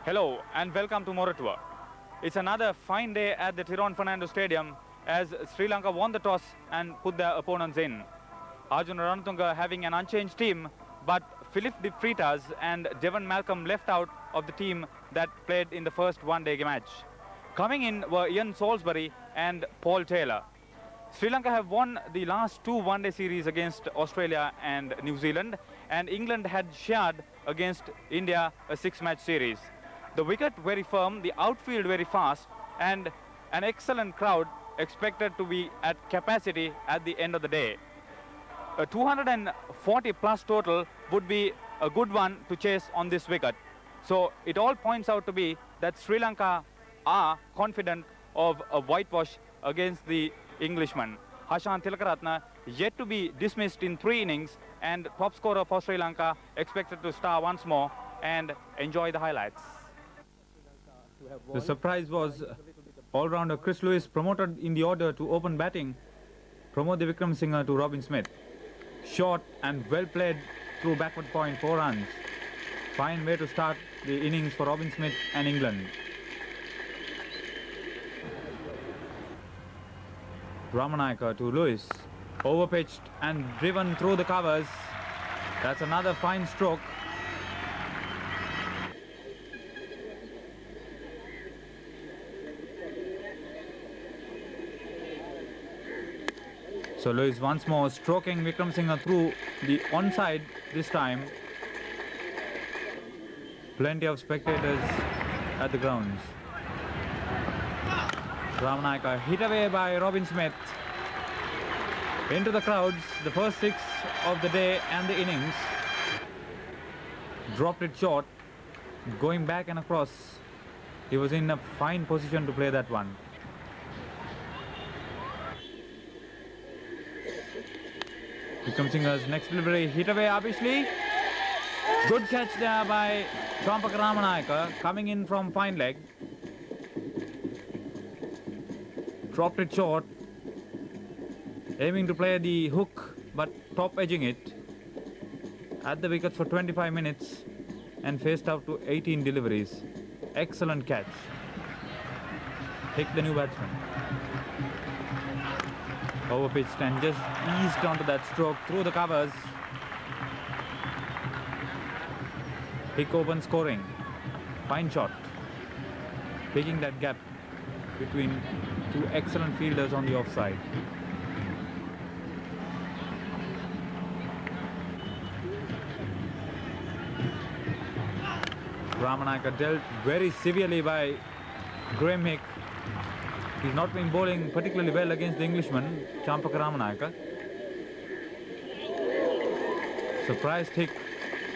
Hello and welcome to MORATUWA. It's another fine day at the Tyrone Fernando Stadium as Sri Lanka won the toss and put their opponents in. Arjuna Ranatunga having an unchanged team, but Philip De Freitas and Devon Malcolm left out of the team that played in the first one-day match. Coming in were Ian Salisbury and Paul Taylor. Sri Lanka have won the last two one-day series against Australia and New Zealand, and England had shared against India a six-match series. The wicket very firm, the outfield very fast, and an excellent crowd expected to be at capacity at the end of the day. A 240 plus total would be a good one to chase on this wicket. So it all points out to be that Sri Lanka are confident of a whitewash against the Englishman. Hashan Tilakaratna yet to be dismissed in 3 innings, and top scorer for Sri Lanka expected to star once more and enjoy the highlights. The surprise was all-rounder Chris Lewis promoted in the order to open batting, Pramod Wickramasinghe to Robin Smith. Short and well played through backward point, 4 runs. Fine way to start the innings for Robin Smith and England. Ramanayaka to Lewis, overpitched and driven through the covers. That's another fine stroke. So Lewis once more stroking Wickramasinghe through the onside this time. Plenty of spectators at the grounds. Ramanayaka hit away by Robin Smith. Into the crowds, the first 6 of the day and the innings. Dropped it short, going back and across. He was in a fine position to play that one. Wickramasinghe's next delivery, hit away Abhishli. Good catch there by Champaka Ramanayaka, coming in from fine leg. Dropped it short, aiming to play the hook, but top edging it. At the wickets for 25 minutes and faced out to 18 deliveries. Excellent catch. Pick the new batsman. Overpitched and just eased onto that stroke through the covers. Pick open scoring. Fine shot. Picking that gap between 2 excellent fielders on the offside. Ramanayaka dealt very severely by Graham Hick. He's not been bowling particularly well against the Englishman, Champaka Ramanayaka. Surprised Hick,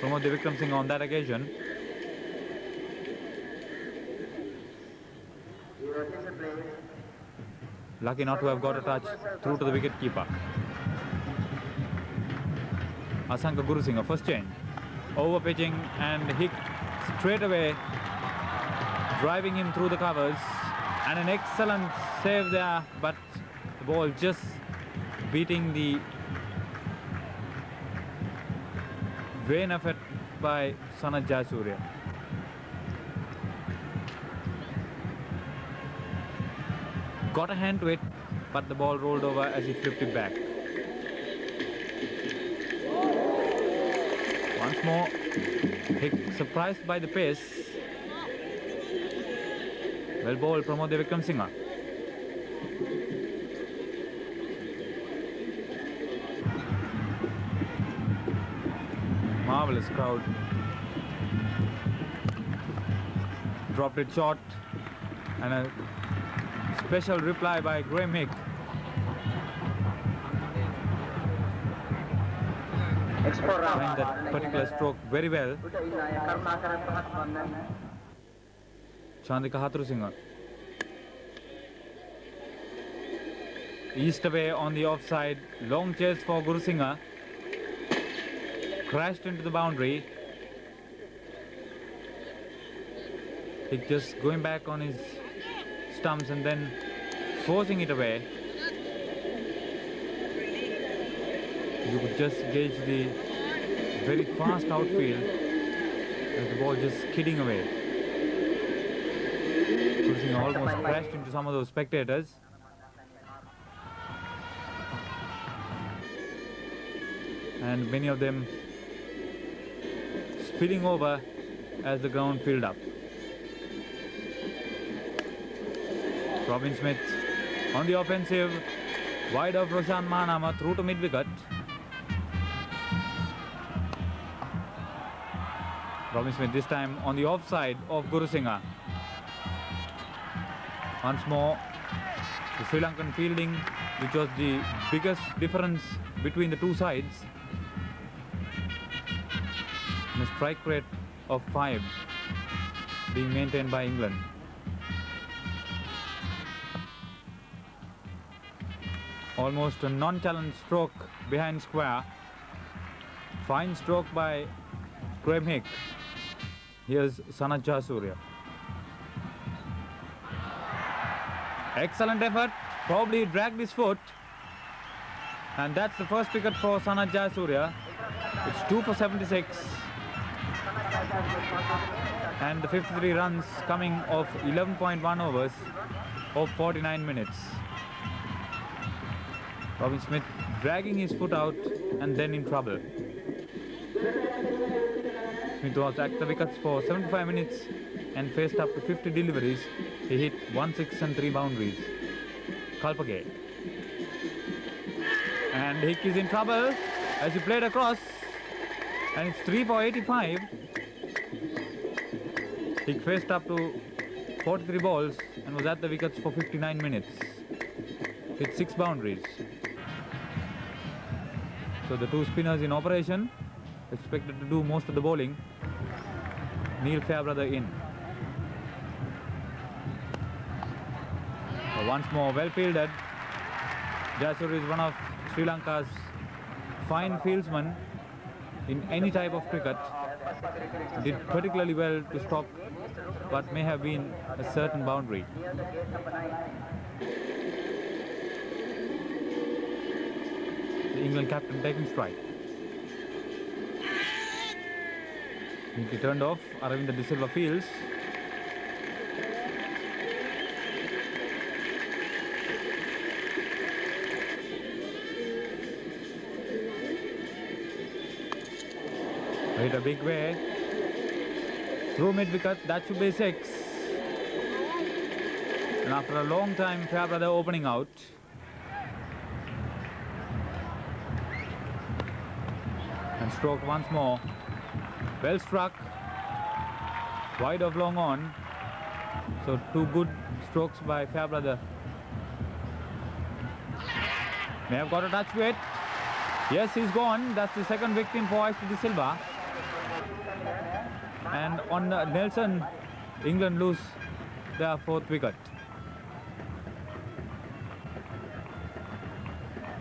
Pramod Wickramasinghe on that occasion. Lucky not to have got a touch through to the wicket-keeper. Asanka Gurusinghe, first change. Over-pitching and Hick straight away, driving him through the covers. And an excellent save there, but the ball just beating the vain effort by SANATH Jayasooriya. Got a hand to it, but the ball rolled over as he flipped it back. Once more, Hick surprised by the pace. Well bowled, Pramod Wickramasinghe. Marvellous crowd. Dropped it short, and a special reply by Graham Hick. Playing that particular stroke very well. Chandika Hatrusinghe. East away on the offside. Long chase for Gurusinghe. Crashed into the boundary. He just going back on his stumps and then forcing it away. You could just gauge the very fast outfield as the ball just skidding away. Wickremesinghe almost crashed into some of those spectators. And many of them spilling over as the ground filled up. Robin Smith on the offensive, wide of Roshan Manama through to mid-wicket. Robin Smith this time on the offside of Gurusinghe. Once more, the Sri Lankan fielding, which was the biggest difference between the two sides. And a strike rate of 5 being maintained by England. Almost a non-challenge stroke behind square. Fine stroke by Graham Hick. Here's Sanath Jayasooriya. Excellent effort. Probably dragged his foot. And that's the first wicket for Sanath Jayasooriya. It's 2 for 76. And the 53 runs coming off 11.1 overs of 49 minutes. Robin Smith dragging his foot out and then in trouble. Smith was at the wickets for 75 minutes and faced up to 50 deliveries. He hit 1 6 and 3 boundaries. Kalpage. And Hick is in trouble as he played across. And it's 3 for 85. Hick faced up to 43 balls and was at the wickets for 59 minutes. Hit 6 boundaries. So the two spinners in operation, expected to do most of the bowling. Neil Fairbrother in. So once more, well fielded. Jayasooriya is one of Sri Lanka's fine fieldsmen in any type of cricket. Did particularly well to stop what may have been a certain boundary. The England captain taking strike. He turned off. Aravinda De Silva fields. Hit a big way. Through mid-wicket, that should be 6. And after a long time, Fairbrother opening out. And stroked once more. Well struck. Wide of long on. So 2 good strokes by Fairbrother. May have got a touch with it. Yes, he's gone. That's the second victim for Ashley De Silva. And on Nelson, England lose their 4th wicket.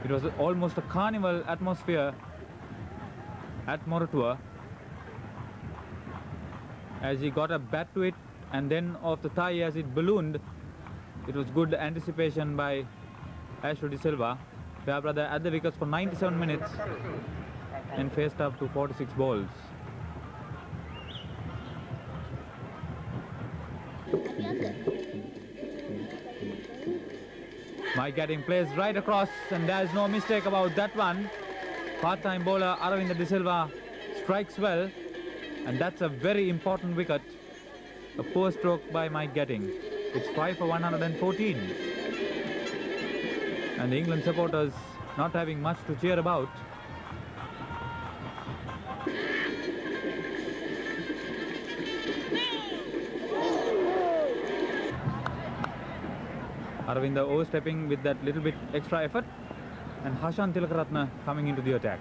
It was almost a carnival atmosphere at Moratuwa as he got a bat to it, and then off the thigh as it ballooned. It was good anticipation by Ashley De Silva. Fairbrother at the wickets for 97 minutes and faced up to 46 balls. Mike Gatting plays right across, and there's no mistake about that one. Part-time bowler Aravinda De Silva strikes well, and that's a very important wicket. A poor stroke by Mike Gatting. It's 5 for 114. And the England supporters not having much to cheer about. Aravinda overstepping with that little bit extra effort, and Hashan Tilakaratne coming into the attack.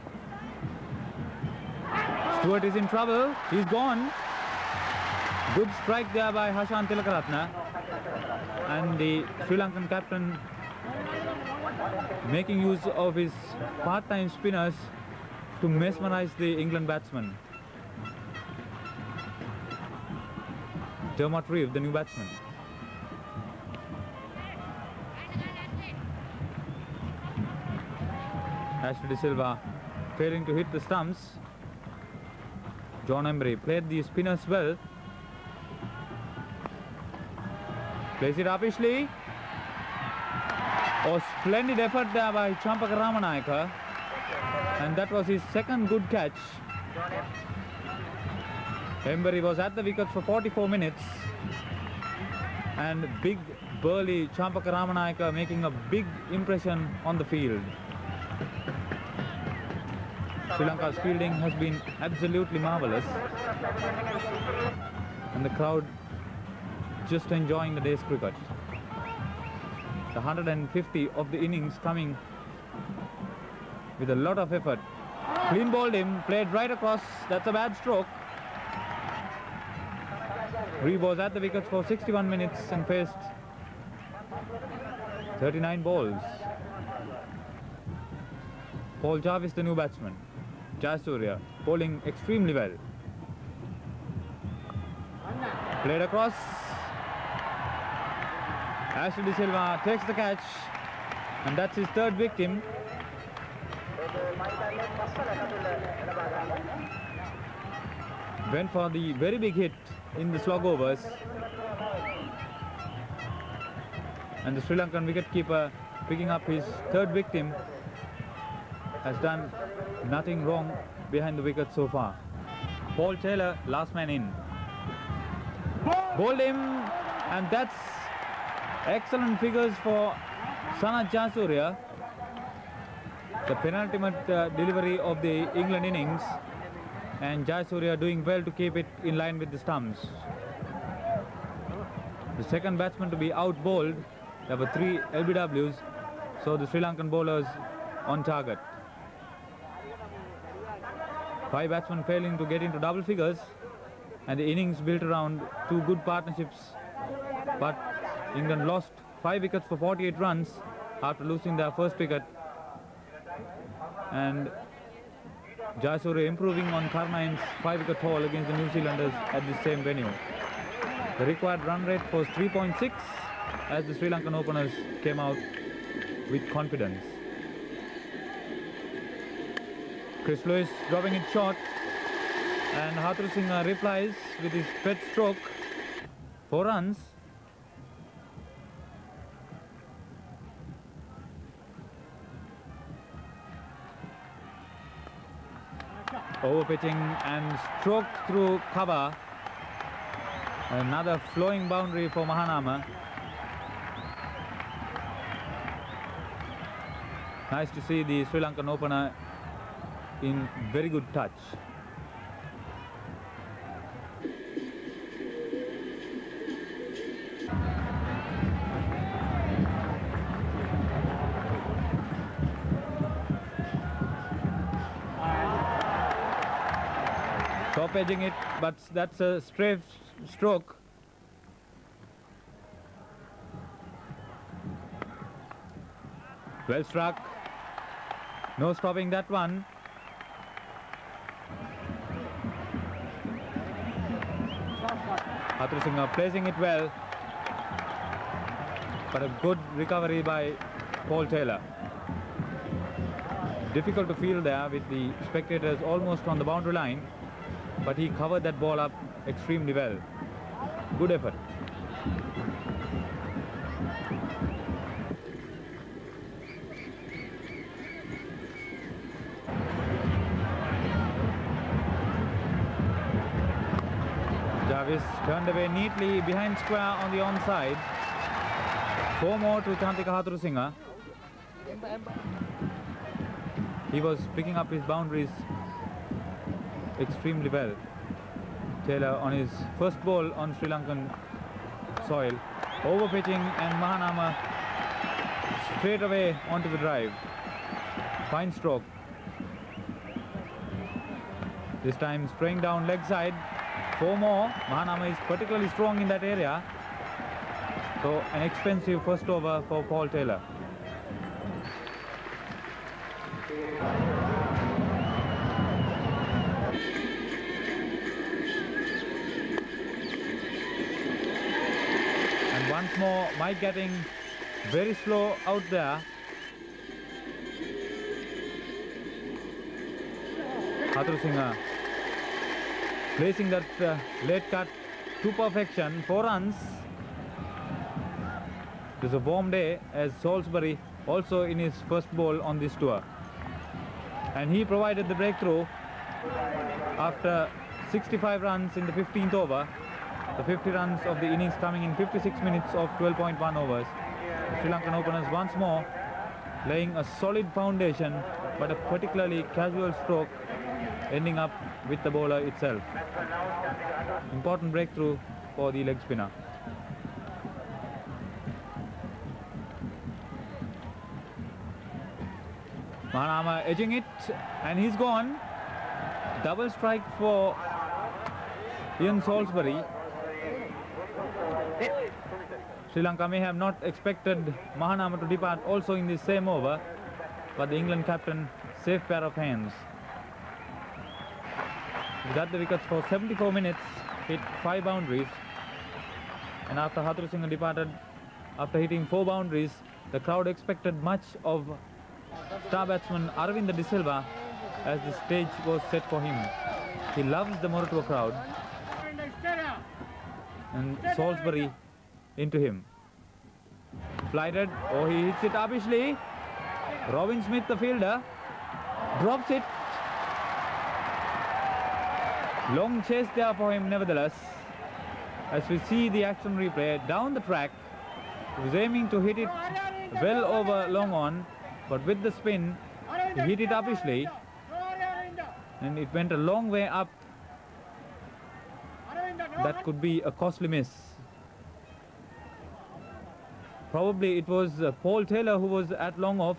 Stewart is in trouble. He's gone. Good strike there by Hashan Tilakaratne, and the Sri Lankan captain making use of his part-time spinners to mesmerize the England batsman. Dermot Reeve, the new batsman. Ashley De Silva failing to hit the stumps. John Embry played the spinners well. Plays it uppishly. Oh, splendid effort there by Champaka Ramanayaka. And that was his second good catch. Embery was at the wickets for 44 minutes. And big burly Champaka Ramanayaka making a big impression on the field. Sri Lanka's fielding has been absolutely marvellous. And the crowd just enjoying the day's cricket. The 150 of the innings coming with a lot of effort. Clean bowled him, played right across. That's a bad stroke. Reeve was at the wickets for 61 minutes and faced 39 balls. Paul Jarvis, the new batsman. Jayasooriya bowling extremely well. Played across. Ashley De Silva takes the catch, and that's his third victim. Went for the very big hit in the slog overs, and the Sri Lankan wicketkeeper, picking up his third victim, has done nothing wrong behind the wicket so far. Paul Taylor, last man in. Bowled him, and that's excellent figures for Sanath Jayasooriya. The penultimate delivery of the England innings, and Jayasooriya doing well to keep it in line with the stumps. The second batsman to be out bowled. There were 3 LBWs, so the Sri Lankan bowlers on target. 5 batsmen failing to get into double figures, and the innings built around 2 good partnerships, but England lost 5 wickets for 48 runs after losing their first wicket, and Jayasooriya improving on Karnine's 5-wicket haul against the New Zealanders at the same venue. The required run rate was 3.6 as the Sri Lankan openers came out with confidence. Chris Lewis dropping it short, and Hatru Singh replies with his pet stroke. 4 runs. Over pitching and stroked through cover. Another flowing boundary for Mahanama. Nice to see the Sri Lankan opener in very good touch. Top edging it, but that's a stray stroke. Well struck. No stopping that one. Hatru Singh placing it well, but a good recovery by Paul Taylor. Difficult to field there with the spectators almost on the boundary line, but he covered that ball up extremely well. Good effort. Jarvis turned away neatly behind square on the onside. 4 more to Chantika Hatru Singh. He was picking up his boundaries extremely well. Taylor on his first ball on Sri Lankan soil. Over pitching, and Mahanama straight away onto the drive. Fine stroke. This time spraying down leg side. 4 more. Mahanama is particularly strong in that area. So an expensive first over for Paul Taylor. And once more, Mike getting very slow out there. Hatru Singh placing that late cut to perfection. 4 runs. It was a warm day as Salisbury also in his first ball on this tour. And he provided the breakthrough after 65 runs in the 15th over. The 50 runs of the innings coming in 56 minutes of 12.1 overs. Sri Lankan openers once more laying a solid foundation, but a particularly casual stroke ending up with the bowler itself. Important breakthrough for the leg spinner. Mahanama edging it, and he's gone. Double strike for Ian Salisbury. Sri Lanka may have not expected Mahanama to depart also in this same over, but the England captain, safe pair of hands. He got the wickets for 74 minutes, hit 5 boundaries, and after Haturu Singh departed, after hitting 4 boundaries, the crowd expected much of star batsman Aravinda De Silva as the stage was set for him. He loves the Moratuwa crowd, and Salisbury into him. Flighted, oh, he hits it uppishly. Robin Smith, the fielder, drops it. Long chase there for him nevertheless. As we see the action replay down the track, he was aiming to hit it well over long on, but with the spin, he hit it uppishly, and it went a long way up. That could be a costly miss. Probably it was Paul Taylor who was at long off,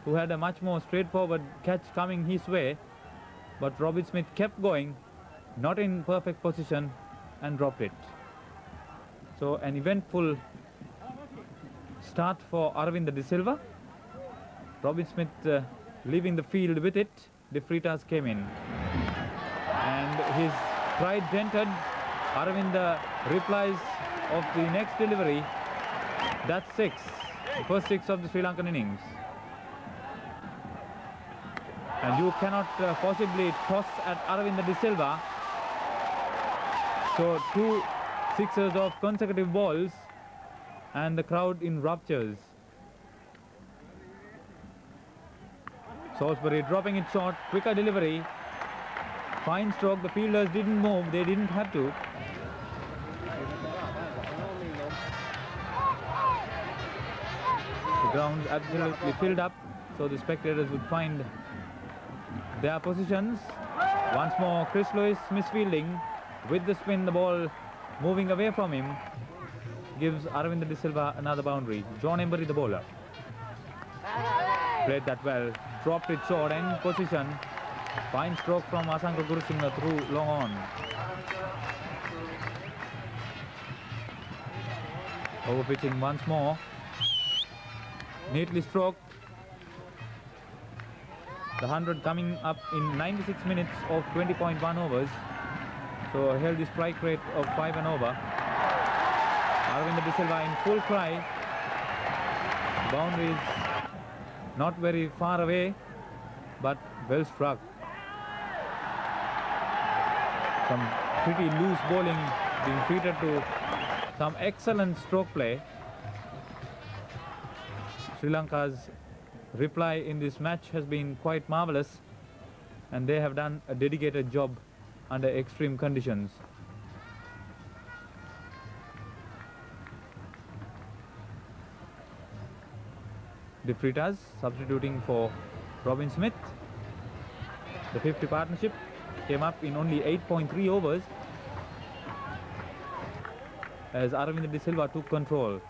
who had a much more straightforward catch coming his way, but Robin Smith kept going, not in perfect position, and dropped it. So an eventful start for Aravinda De Silva. Robin Smith leaving the field with it. De Freitas came in, and his pride dented. Aravinda replies of the next delivery. That's 6, the first 6 of the Sri Lankan innings. And you cannot possibly toss at Aravinda De Silva. So 2 sixes of consecutive balls, and the crowd in raptures. Salisbury dropping it short, quicker delivery. Fine stroke, the fielders didn't move, they didn't have to. The ground absolutely filled up, so the spectators would find their positions. Once more, Chris Lewis misfielding. With the spin, the ball moving away from him gives Aravinda De Silva another boundary. John Embury, the bowler, played that well, dropped it short, end position. Fine stroke from Asanka Gurusinghe through long on. Over pitching once more. Neatly stroked. The 100 coming up in 96 minutes of 20.1 overs. So a healthy strike rate of 5 and over. Aravinda De Silva in full cry. Boundaries not very far away, but well struck. Some pretty loose bowling being treated to some excellent stroke play. Sri Lanka's reply in this match has been quite marvelous, and they have done a dedicated job under extreme conditions. De Freitas substituting for Robin Smith. The 50 partnership came up in only 8.3 overs as Aravinda De Silva took control,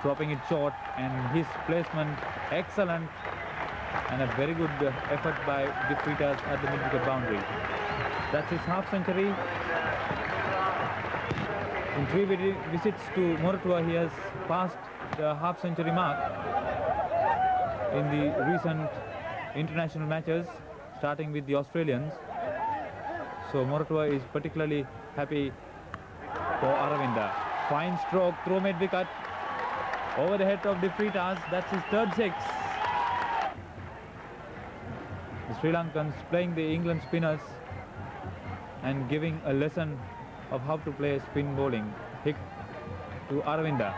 dropping it short, and his placement excellent, and a very good effort by De Freitas at the mid-wicket boundary. That's his half century. In 3 visits to Moratuwa, he has passed the half century mark in the recent international matches, starting with the Australians. So Moratuwa is particularly happy for Aravinda. Fine stroke through mid-wicket over the head of De Freitas. That's his third 6. The Sri Lankans playing the England spinners and giving a lesson of how to play spin bowling. Hit to Aravinda.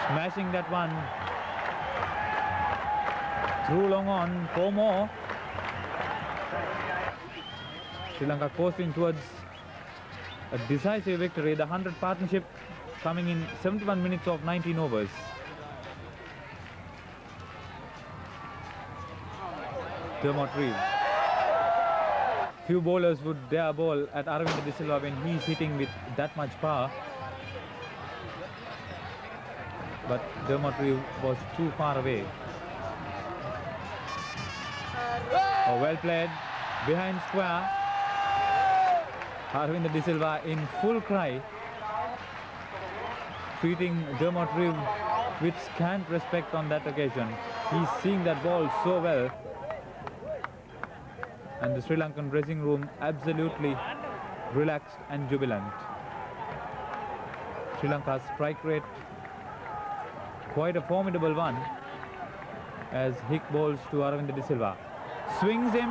Smashing that one. Through long on, 4 more. Sri Lanka coasting towards a decisive victory. The 100 partnership coming in 71 minutes of 19 overs. Dermot Reeve. Few bowlers would dare bowl at Aravinda De Silva when he is hitting with that much power. But Dermot Reeve was too far away. Oh, well played. Behind square. Aravinda De Silva in full cry. Treating Dermot Reeve with scant respect on that occasion. He's seeing that ball so well. And the Sri Lankan dressing room absolutely relaxed and jubilant. Sri Lanka's strike rate quite a formidable one as Hick bowls to Aravinda De Silva. Swings him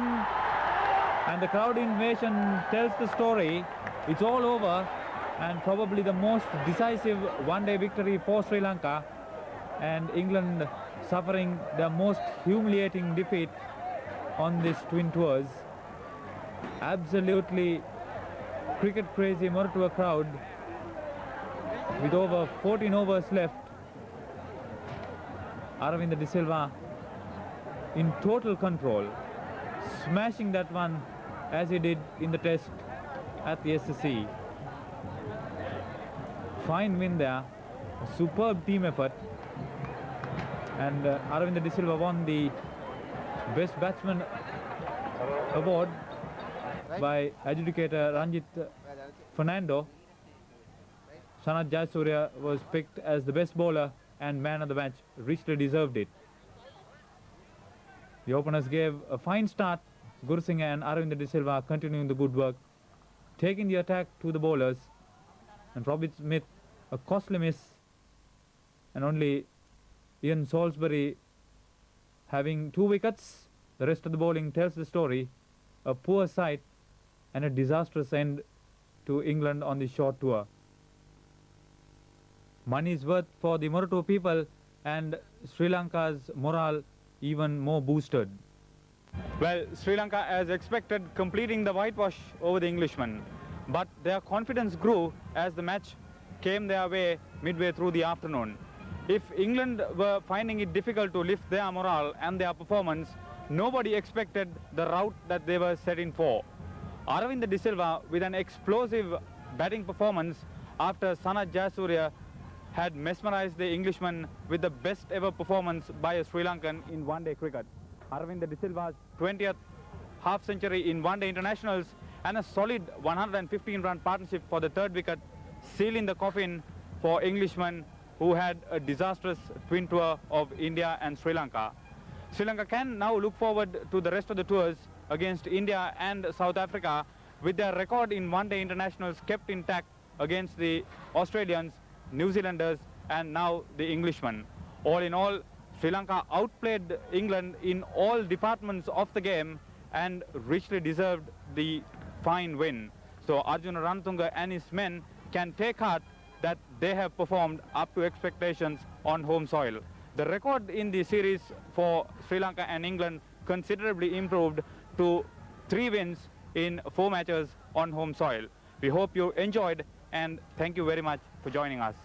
and the crowd invasion tells the story. It's all over and probably the most decisive one-day victory for Sri Lanka, and England suffering the most humiliating defeat on this twin tours. Absolutely cricket crazy Moratuwa crowd with over 14 overs left. Aravinda De Silva in total control, smashing that one as he did in the test at the SSC. Fine win there, a superb team effort, and Aravinda De Silva won the Best Batsman award by adjudicator Ranjit Fernando. Sanath Jayasooriya was picked as the best bowler and man of the match, richly deserved it. The openers gave a fine start. Gursingha and Aravinda De Silva continuing the good work, taking the attack to the bowlers, and Robin Smith a costly miss, and only Ian Salisbury having 2 wickets. The rest of the bowling tells the story. A poor sight and a disastrous end to England on this short tour. Money's worth for the Moratuwa people, and Sri Lanka's morale even more boosted. Well, Sri Lanka, as expected, completing the whitewash over the Englishmen. But their confidence grew as the match came their way midway through the afternoon. If England were finding it difficult to lift their morale and their performance, nobody expected the rout that they were set in for. Aravinda De Silva with an explosive batting performance after Sanath Jayasooriya had mesmerized the Englishmen with the best ever performance by a Sri Lankan in one-day cricket. Aravinda De Silva's 20th half-century in one-day internationals and a solid 115-run partnership for the 3rd wicket, sealing the coffin for Englishmen who had a disastrous twin tour of India and Sri Lanka. Sri Lanka can now look forward to the rest of the tours against India and South Africa, with their record in one-day internationals kept intact against the Australians, New Zealanders and now the Englishmen. All in all, Sri Lanka outplayed England in all departments of the game and richly deserved the fine win. So Arjuna Ranatunga and his men can take heart that they have performed up to expectations on home soil. The record in the series for Sri Lanka and England considerably improved to 3 wins in 4 matches on home soil. We hope you enjoyed, and thank you very much for joining us.